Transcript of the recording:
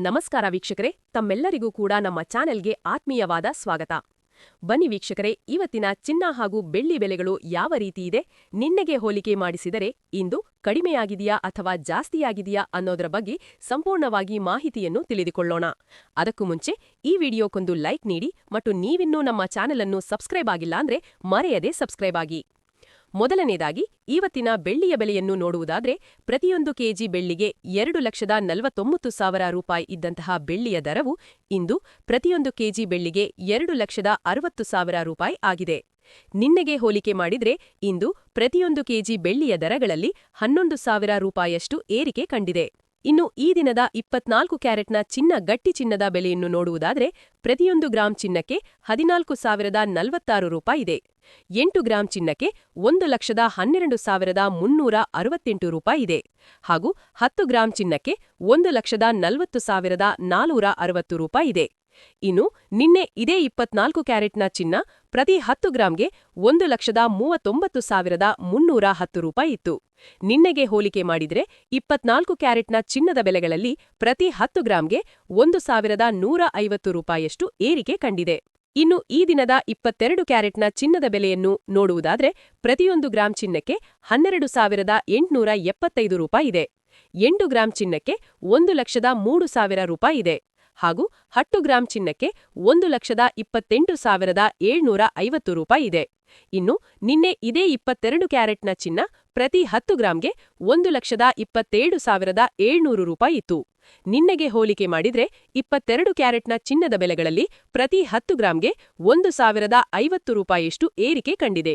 ನಮಸ್ಕಾರ ವೀಕ್ಷಕರೇ, ತಮ್ಮೆಲ್ಲರಿಗೂ ಕೂಡ ನಮ್ಮ ಚಾನೆಲ್ಗೆ ಆತ್ಮೀಯವಾದ ಸ್ವಾಗತ. ಬನ್ನಿ ವೀಕ್ಷಕರೇ, ಇವತ್ತಿನ ಚಿನ್ನ ಹಾಗೂ ಬೆಳ್ಳಿ ಬೆಲೆಗಳು ಯಾವ ರೀತಿ ಇದೆ, ನಿನ್ನೆಗೆ ಹೋಲಿಕೆ ಮಾಡಿಸಿದರೆ ಇಂದು ಕಡಿಮೆಯಾಗಿದೆಯಾ ಅಥವಾ ಜಾಸ್ತಿಯಾಗಿದೆಯಾ ಅನ್ನೋದರ ಬಗ್ಗೆ ಸಂಪೂರ್ಣವಾಗಿ ಮಾಹಿತಿಯನ್ನು ತಿಳಿದುಕೊಳ್ಳೋಣ. ಅದಕ್ಕೂ ಮುಂಚೆ ಈ ವಿಡಿಯೋಕ್ಕೊಂದು ಲೈಕ್ ನೀಡಿ ಮತ್ತು ನೀವಿನ್ನೂ ನಮ್ಮ ಚಾನೆಲ್ ಅನ್ನು ಸಬ್ಸ್ಕ್ರೈಬ್ ಆಗಿಲ್ಲ ಅಂದ್ರೆ ಮರೆಯದೆ ಸಬ್ಸ್ಕ್ರೈಬ್ ಆಗಿ. ಮೊದಲನೇದಾಗಿ ಇವತ್ತಿನ ಬೆಳ್ಳಿಯ ಬೆಲೆಯನ್ನು ನೋಡುವುದಾದ್ರೆ, ಪ್ರತಿಯೊಂದು ಕೆಜಿ ಬೆಳ್ಳಿಗೆ 2,49,000 ರೂಪಾಯಿ ಇದ್ದಂತಹ ಬೆಳ್ಳಿಯ ದರವು ಇಂದು ಪ್ರತಿಯೊಂದು ಕೆಜಿ ಬೆಳ್ಳಿಗೆ 2,60,000 ರೂಪಾಯಿ ಆಗಿದೆ. ನಿನ್ನೆಗೆ ಹೋಲಿಕೆ ಮಾಡಿದ್ರೆ ಇಂದು ಪ್ರತಿಯೊಂದು ಕೆಜಿ ಬೆಳ್ಳಿಯ ದರಗಳಲ್ಲಿ 11,000 ರೂಪಾಯಿಯಷ್ಟು ಏರಿಕೆ ಕಂಡಿದೆ. ಇನ್ನು ಈ ದಿನದ 24 ಕ್ಯಾರೆಟ್ನ ಚಿನ್ನ ಗಟ್ಟಿ ಚಿನ್ನದ ಬೆಲೆಯನ್ನು ನೋಡುವುದಾದ್ರೆ, ಪ್ರತಿಯೊಂದು ಗ್ರಾಂ ಚಿನ್ನಕ್ಕೆ 14,046 ರೂಪಾಯಿ ಇದೆ. 8 ಗ್ರಾಂ ಚಿನ್ನಕ್ಕೆ 1,12,368 ರೂಪಾಯಿ ಇದೆ ಹಾಗೂ 10 ಗ್ರಾಂ ಚಿನ್ನಕ್ಕೆ 1,40,460 ರೂಪಾಯಿ ಇದೆ. ಇನ್ನು ನಿನ್ನೆ ಇದೇ 24 ಕ್ಯಾರೆಟ್ನ ಚಿನ್ನ ಪ್ರತಿ 10 ಗ್ರಾಂಗೆ 1,39,310 ರೂಪಾಯಿ ಇತ್ತು. ನಿನ್ನೆಗೆ ಹೋಲಿಕೆ ಮಾಡಿದ್ರೆ 24 ಕ್ಯಾರೆಟ್ನ ಚಿನ್ನದ ಬೆಲೆಗಳಲ್ಲಿ ಪ್ರತಿ 10 ಗ್ರಾಂಗೆ 1,150 ರೂಪಾಯಿಯಷ್ಟು ಏರಿಕೆ ಕಂಡಿದೆ. ಇನ್ನು ಈ ದಿನದ 22 ಕ್ಯಾರೆಟ್ನ ಚಿನ್ನದ ಬೆಲೆಯನ್ನು ನೋಡುವುದಾದ್ರೆ, ಪ್ರತಿಯೊಂದು ಗ್ರಾಂ ಚಿನ್ನಕ್ಕೆ 12,875 ರೂಪಾಯಿ ಇದೆ. 8 ಗ್ರಾಂ ಚಿನ್ನಕ್ಕೆ 1,03,000 ರೂಪಾಯಿ ಇದೆ ಹಾಗೂ 10 ಗ್ರಾಂ ಚಿನ್ನಕ್ಕೆ 1,28,750 ರೂಪಾಯಿ ಇದೆ. ಇನ್ನು ನಿನ್ನೆ ಇದೇ 22 ಕ್ಯಾರೆಟ್ನ ಚಿನ್ನ ಪ್ರತಿ 10 ಗ್ರಾಂಗೆ 1,27,700 ರೂಪಾಯಿ ಇತ್ತು. ನಿನ್ನೆಗೆ ಹೋಲಿಕೆ ಮಾಡಿದ್ರೆ 22 ಕ್ಯಾರೆಟ್ನ ಚಿನ್ನದ ಬೆಲೆಗಳಲ್ಲಿ ಪ್ರತಿ 10 ಗ್ರಾಂಗೆ 1,050 ರೂಪಾಯಿಯಷ್ಟು ಏರಿಕೆ ಕಂಡಿದೆ.